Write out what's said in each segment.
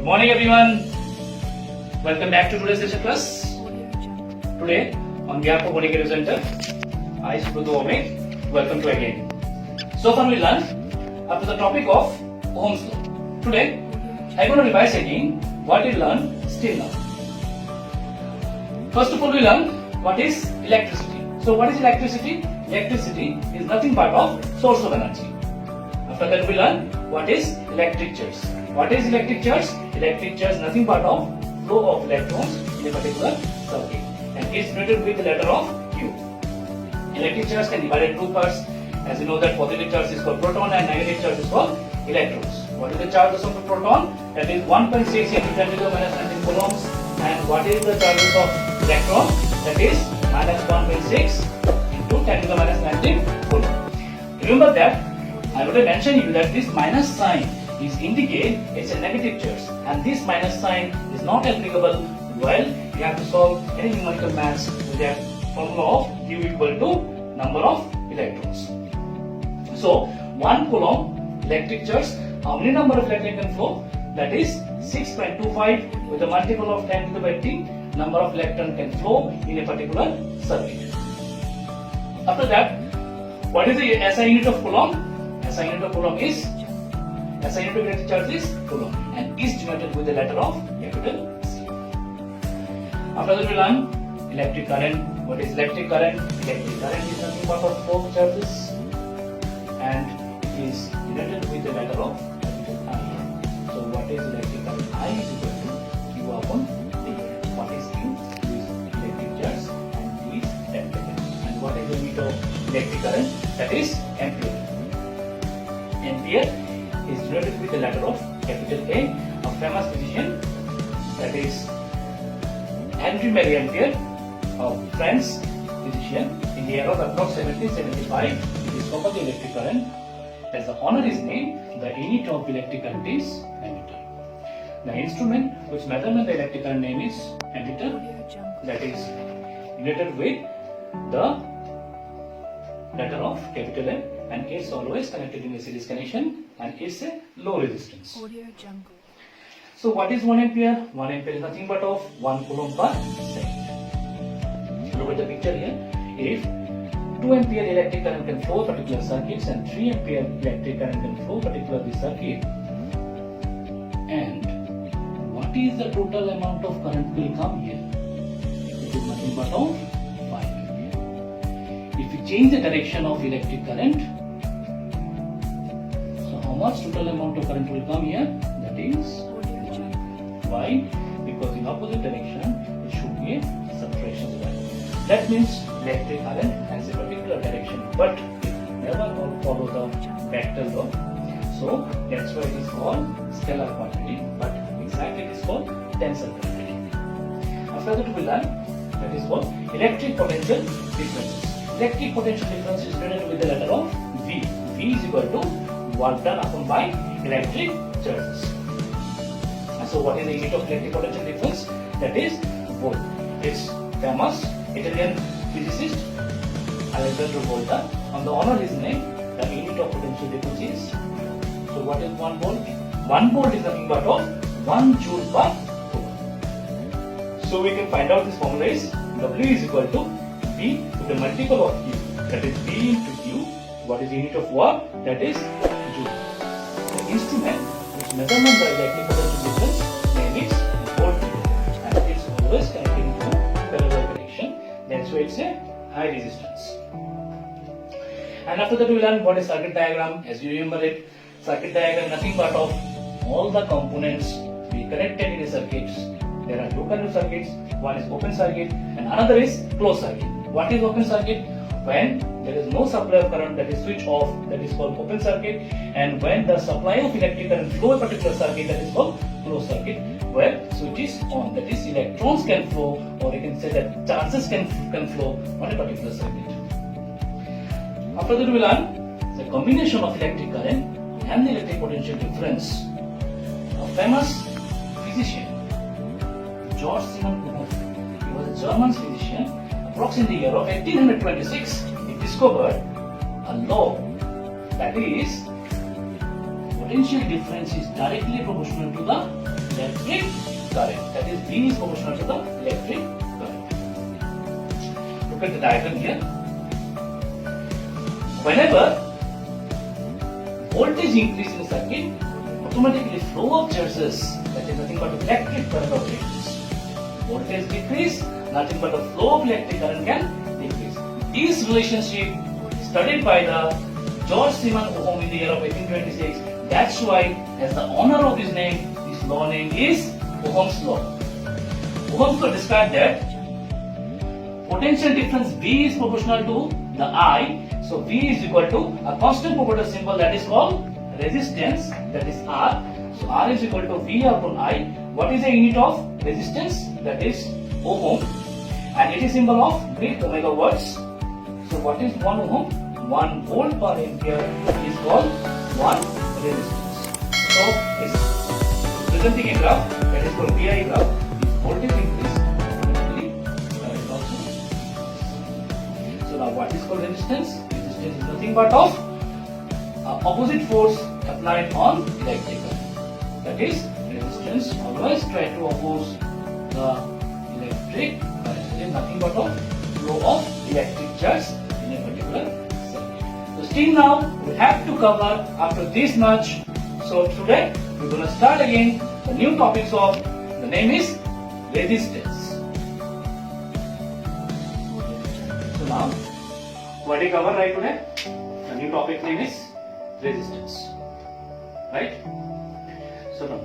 Morning everyone. Welcome back to today's session class. Today, on behalf of Monica Center, I Subodhu Ome, welcome to again. So far we learned up to the topic of Ohm's law. Today, I'm going to revise again what we learned still now. First of all, we learned what is electricity. So what is electricity? Electricity is nothing but of source of energy. After that, we learn what is electric charge. What is electric charge? Electric charge is nothing but of flow of electrons in a particular circuit, and it's denoted with the letter of Q. Electric charge can be divided into two parts. As you know that positive charge is called proton and negative charge is called electrons. What is the charge of the proton? That is 1.6 into 10 to the minus 19 coulombs. And what is the charges of electron? That is minus 1.6 into 10 to the minus 19 coulomb. Remember that I already mentioned you that this minus sign is indicate it's a negative charge, and this minus sign is not applicable while you have to solve any numerical maths with that formula of Q equal to number of electrons. So 1 coulomb electric charge, how many number of electrons can flow? That is 6.25 with a multiple of 10 to the 18 number of electrons can flow in a particular circuit. After that, what is the SI unit of coulomb? SI unit of coulomb is SI unit of electric charge is coulomb and is denoted with the letter of capital C. After that, we learn electric current. What is electric current? Electric current is nothing but of flow of charges and it is denoted with the letter of capital I. So what is electric current? I is equal to Q upon D. What is Q? Q is electric charge and D is temperature. And what is the unit of electric current? That is ampere. Ampere is denoted with the letter of capital A. A famous physician, that is Henry Marie Ampere, a French physician in the year of approximately 1775. He discovered the electric current. As the honor is named, the unit of electric current is ammeter. The instrument which measurement the electric current name is ammeter, that is denoted with the letter of capital A, and it's always connected in a series connection, and it's a low resistance. So what is 1 ampere? 1 ampere is nothing but of 1 coulomb per second. Look at the picture here. If 2 ampere electric current can flow particular circuits and 3 ampere electric current can flow particular this circuit, and what is the total amount of current will come here? It is nothing but of 5 ampere. If you change the direction of electric current, so how much total amount of current will come here? That is why? Because in opposite direction it should be a subtraction sign. That means electric current has a particular direction, but it never will follow the vector law. So that's why it is called scalar quantity, but exactly it is called tensor quantity. After that we learn that is called electric potential differences. Electric potential difference is denoted with the letter of V. V is equal to work done upon by electric charges. So what is the unit of electric potential difference? That is volt. It's famous Italian physicist Alessandro Volta. On the honor his name, the unit of potential difference is. So what is 1 volt? 1 volt is nothing but of 1 joule per coulomb. So we can find out this formula is W is equal to V with the multiple of Q. That is V into Q. What is the unit of work? That is joule. The instrument which measurement the electric potential difference name is voltmeter, and it's always connected into parallel connection. That's why it's a high resistance. And after that we learn what is circuit diagram. As you remember it, circuit diagram nothing but of all the components be connected in a circuit. There are two kind of circuits. One is open circuit and another is closed circuit. What is open circuit? When there is no supply of current, that is switch off, that is called open circuit, and when the supply of electric current flow a particular circuit, that is called closed circuit, where switch is on, that is electrons can flow, or you can say that charges can flow on a particular circuit. After that we learn the combination of electric current and the electric potential difference. A famous physician, George Simon Kuhn, he was a German physician. Approximately in the year of 1826, he discovered a law, that is potential difference is directly proportional to the electric current. That is V is proportional to the electric current. Look at the diagram here. Whenever voltage increase in a circuit, automatically flow of charges, that is nothing but electric current will decrease. Voltage decrease, nothing but the flow of electric current can decrease. This relationship studied by the George Simon Ohm in the year of 1826. That's why, as the honor of his name, his law name is Ohm's law. Ohm's law described that potential difference V is proportional to the I. So V is equal to a constant proportional symbol that is called resistance, that is R. So R is equal to V upon I. What is the unit of resistance? That is Ohm. And it is symbol of Greek omega watts. So what is 1 ohm? 1 volt per ampere is called 1 resistance. So it's presenting a graph that is called VI graph. If voltage increase, automatically current also. So now what is called resistance? Resistance is nothing but of opposite force applied on electric current. That is resistance always try to oppose the electric current. It is nothing but of flow of electric charge in a particular circuit. So still now we have to cover after this much. So today we are going to start again the new topics of the name is resistance. So now what do we cover right today? The new topic name is resistance. Right? So now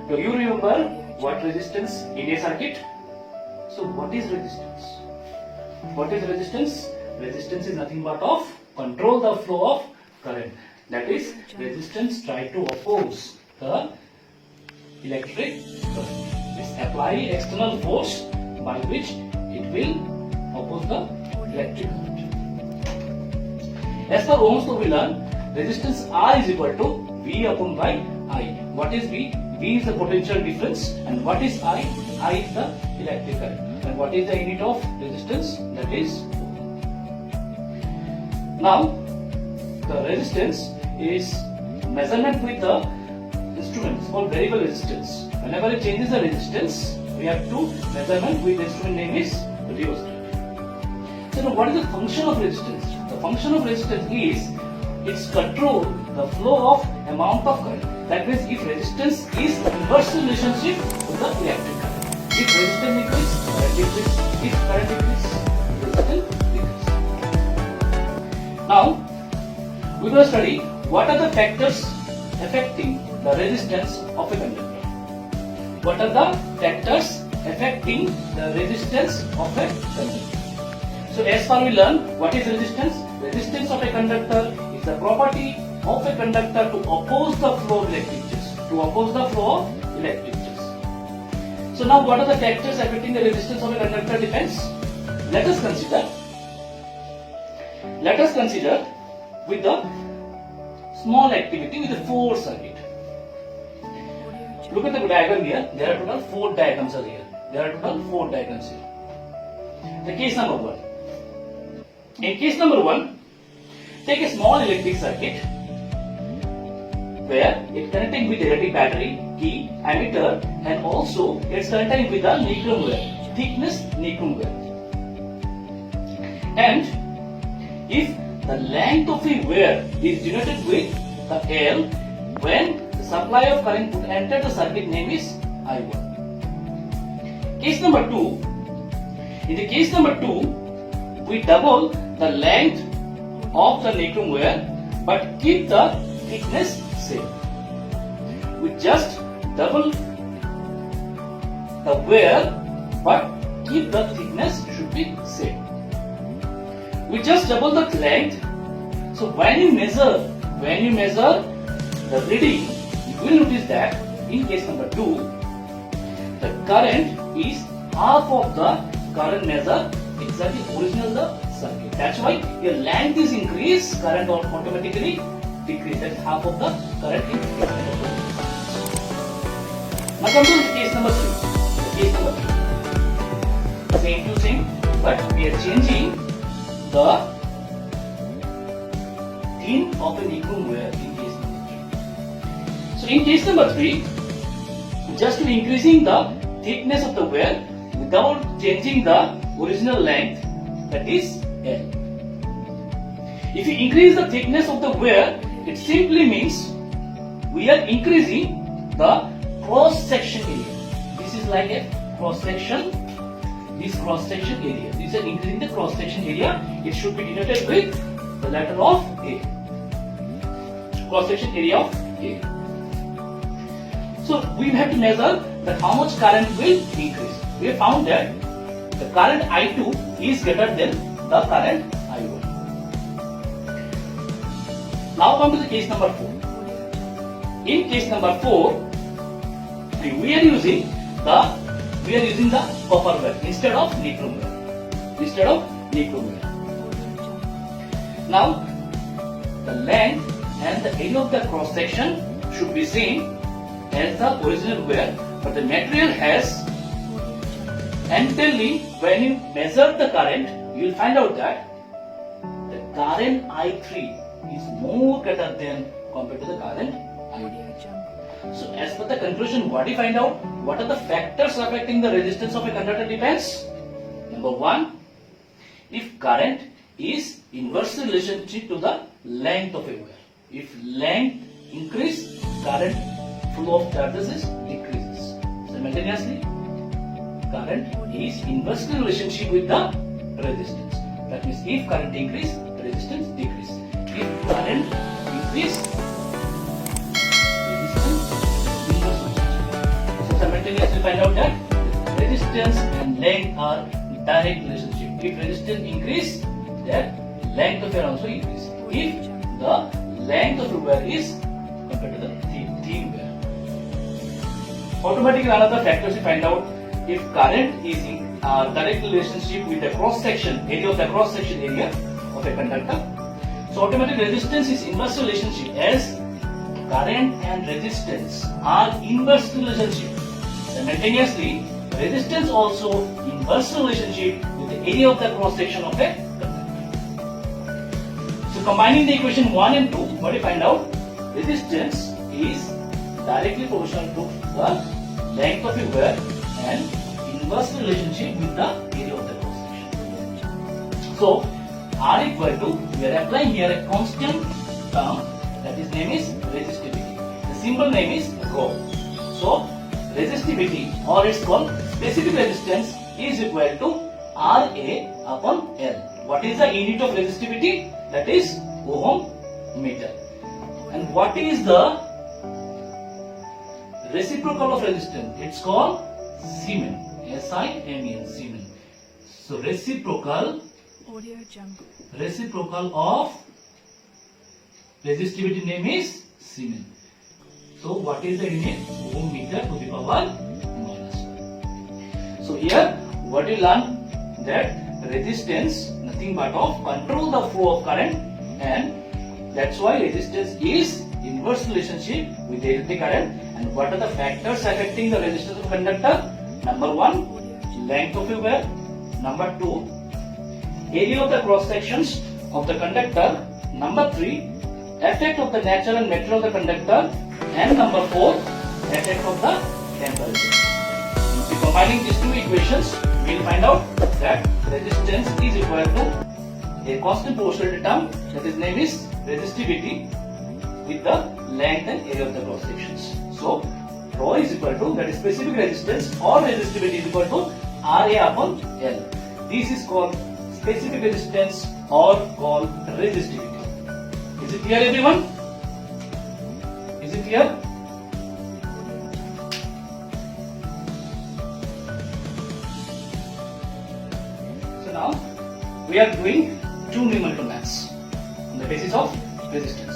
do you remember what resistance in a circuit? So what is resistance? What is resistance? Resistance is nothing but of control the flow of current. That is, resistance try to oppose the electric current. It's apply external force by which it will oppose the electric current. As per Ohm's law, we learn resistance R is equal to V upon by I. What is V? V is the potential difference, and what is I? I is the electric current. And what is the unit of resistance? That is Ohm. Now, the resistance is measurement with the instrument. It's called variable resistance. Whenever it changes the resistance, we have to measurement with the instrument name is rheostat. So now, what is the function of resistance? The function of resistance is it's control the flow of amount of current. That means if resistance is inverse relationship with the electric current. If resistance increase, current decrease. If current decrease, resistance decrease. Now, we will study what are the factors affecting the resistance of a conductor. What are the factors affecting the resistance of a conductor? So as far we learn what is resistance? Resistance of a conductor is the property of a conductor to oppose the flow of electric charge. To oppose the flow of electric charge. So now what are the factors affecting the resistance of a conductor depends? Let us consider with the small activity with the force circuit. Look at the diagram here. There are total 4 diagrams here. The case number 1. In case number 1, take a small electric circuit where it connecting with electric battery, key, ammeter, and also it's connecting with the nichrome wire, thickness nichrome wire. And if the length of a wire is denoted with the L, when the supply of current would enter the circuit name is I1. Case number 2. In the case number 2, we double the length of the nichrome wire but keep the thickness same. We just double the wire but keep the thickness should be same. We just double the length. So when you measure the reading, you will notice that in case number 2, the current is half of the current measured exactly original the circuit. That's why your length is increased, current automatically decrease. That's half of the current in case number 2. Now come to case number 3. Case number 3. Same to same, but we are changing the thin of a nichrome wire in case number 3. So in case number 3, just increasing the thickness of the wire without changing the original length, that is L. If you increase the thickness of the wire, it simply means we are increasing the cross section area. This is like a cross section. This cross section area. This is increasing the cross section area. It should be denoted with the letter of A. Cross section area of A. So we have to measure that how much current will increase. We have found that the current I2 is greater than the current I1. Now come to the case number 4. In case number 4, we are using the copper wire instead of nichrome wire. Now the length and the area of the cross section should be same as the original wire, but the material has, and when you measure the current, you will find out that the current I3 is more greater than compared to the current I2. So as per the conclusion, what do you find out? What are the factors affecting the resistance of a conductor depends? Number 1, if current is inverse relationship to the length of a wire. If length increase, current flow of charges is decreases. Simultaneously, current is inversely relationship with the resistance. That means if current increase, resistance decrease. If current increase, resistance inverse relationship. So simultaneously find out that resistance and length are direct relationship. If resistance increase, then length of wire also increase. If the length of the wire is compared to the thin wire. Automatically another factors we find out. If current is in direct relationship with the cross section area of the cross section area of a conductor, so automatic resistance is inverse relationship as current and resistance are inverse relationship. Simultaneously, resistance also inverse relationship with the area of the cross section of a conductor. So combining the equation 1 and 2, what do you find out? Resistance is directly proportional to the length of a wire and inverse relationship with the area of the cross section. So R equal to, we are applying here a constant term, that is name is resistivity. The symbol name is rho. So resistivity, or it's called specific resistance, is equal to Ra upon L. What is the unit of resistivity? That is ohm meter. And what is the reciprocal of resistance? It's called Siemens. S-I-M-E-N, Siemens. So reciprocal of resistivity name is Siemens. So what is the unit? Ohm meter to the power -1. So here what you learn, that resistance nothing but of control the flow of current, and that's why resistance is inverse relationship with the electric current. And what are the factors affecting the resistance of conductor? Number 1, length of a wire. Number 2, area of the cross sections of the conductor. Number 3, effect of the nature and material of the conductor. And number 4, effect of the temperature. So combining these two equations, we will find out that resistance is equal to a constant proportional term, that is name is resistivity, with the length and area of the cross sections. So rho is equal to, that is specific resistance or resistivity, is equal to Ra upon L. This is called specific resistance or called resistivity. Is it clear, everyone? Is it clear? So now we are doing two numerical maths on the basis of resistance.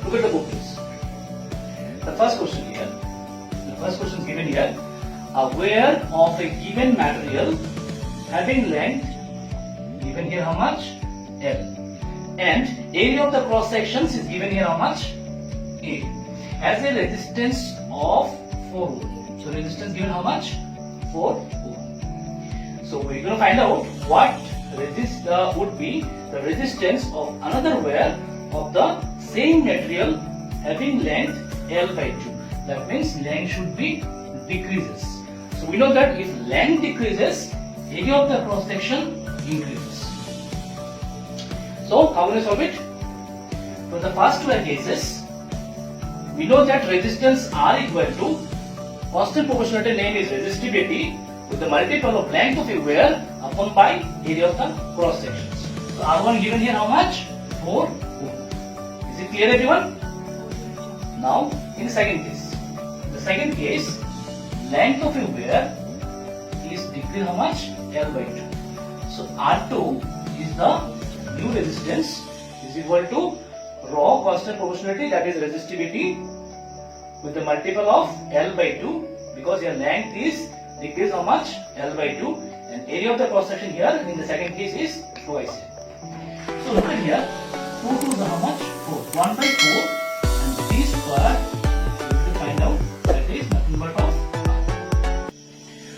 Look at the book, please. The first question here. The first question is given here. A wire of a given material having length, given here how much? L. And area of the cross sections is given here how much? A. Has a resistance of 4 ohm. So resistance given how much? 4 ohm. So we're going to find out what would be the resistance of another wire of the same material having length L by 2. That means length should be decreases. So we know that if length decreases, area of the cross section increases. So how will we solve it? For the first two cases, we know that resistance R equal to constant proportionality name is resistivity with the multiple of length of a wire upon by area of the cross sections. So R1 given here how much? 4 ohm. Is it clear everyone? Now in the second case. The second case, length of a wire is decreased how much? L by 2. So R2 is the new resistance is equal to rho constant proportionality, that is resistivity with the multiple of L by 2 because your length is decreased how much? L by 2, and area of the cross section here in the second case is twice. So look at here, 2 to the how much? 4. 1 by 4, and this part we have to find out, that is nothing but of R.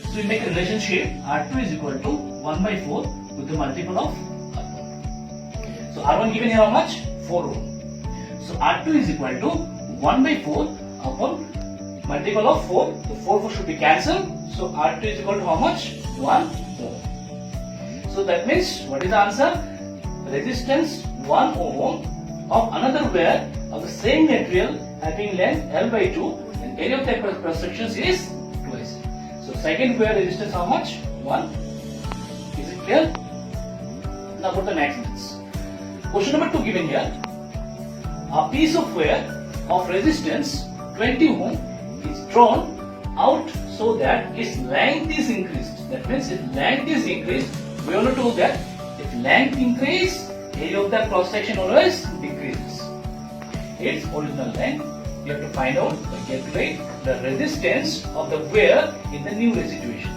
So we make a relationship R2 is equal to 1 by 4 with the multiple of R1. So R1 given here how much? 4 ohm. So R2 is equal to 1 by 4 upon multiple of 4. So 4 should be cancelled. So R2 is equal to how much? 1 ohm. So that means what is the answer? Resistance 1 ohm of another wire of the same material having length L by 2 and area of the cross sections is twice. So second wire resistance how much? 1. Is it clear? Now go to the next sentence. Question number 2 given here. A piece of wire of resistance 20 ohm is drawn out so that its length is increased. That means if length is increased, we all know that if length increases, area of the cross section always decreases. Its original length, you have to find out by calculate the resistance of the wire in the new situation.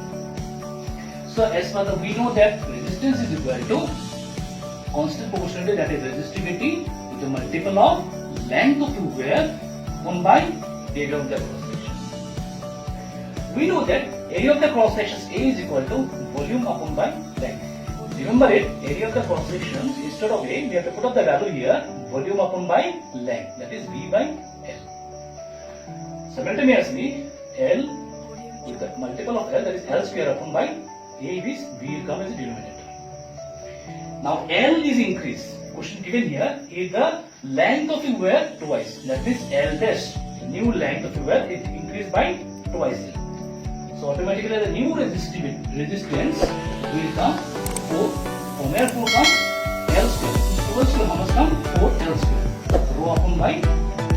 So as per the we know that resistance is equal to constant proportionality, that is resistivity with the multiple of length of the wire upon by area of the cross section. We know that area of the cross sections A is equal to volume upon by length. Remember it, area of the cross section instead of A, we have to put up the value here, volume upon by length, that is V by L. Simultaneously, L with the multiple of L, that is L square upon by A is V will come as a denominator. Now L is increased. Question given here is the length of the wire twice. That means L dash, the new length of the wire is increased by twice L. So automatically the new resistance will come 4. From where 4 comes? L square. So 12 square how much come? 4 L square. Rho upon by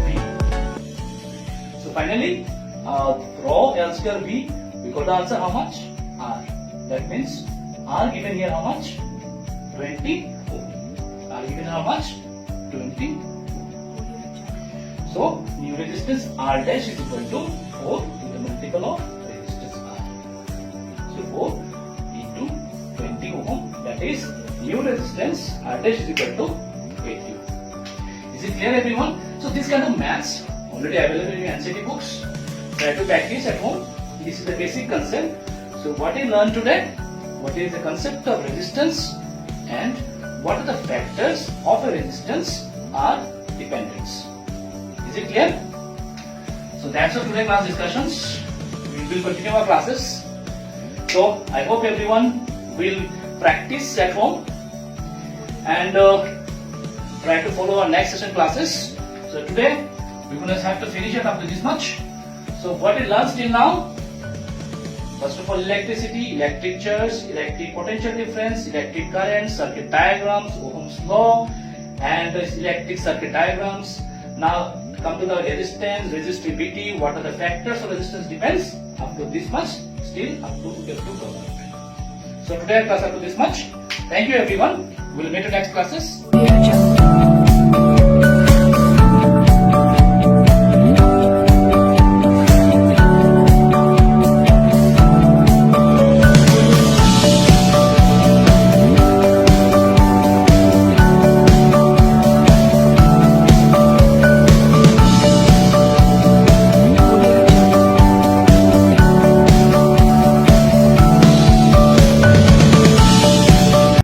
V. So finally, rho L square V, we got the answer how much? R. That means R given here how much? 20 ohm. R given how much? 20 ohm. So new resistance R dash is equal to 4 to the multiple of resistance R. So 4 into 20 ohm, that is new resistance R dash is equal to 80 ohm. Is it clear everyone? So this kind of maths already available in your NCERT books. Try to practice at home. This is the basic concept. So what you learned today? What is the concept of resistance and what are the factors of a resistance or dependence? Is it clear? So that's all today's class discussions. We will continue our classes. So I hope everyone will practice at home and try to follow our next session classes. So today we're going to have to finish it up to this much. So what we learned till now? First of all, electricity, electric charge, electric potential difference, electric current, circuit diagrams, Ohm's law, and electric circuit diagrams. Now come to the resistance, resistivity, what are the factors of resistance depends. Up to this much, still up to we have to cover. So today class up to this much. Thank you everyone. We'll meet in next classes.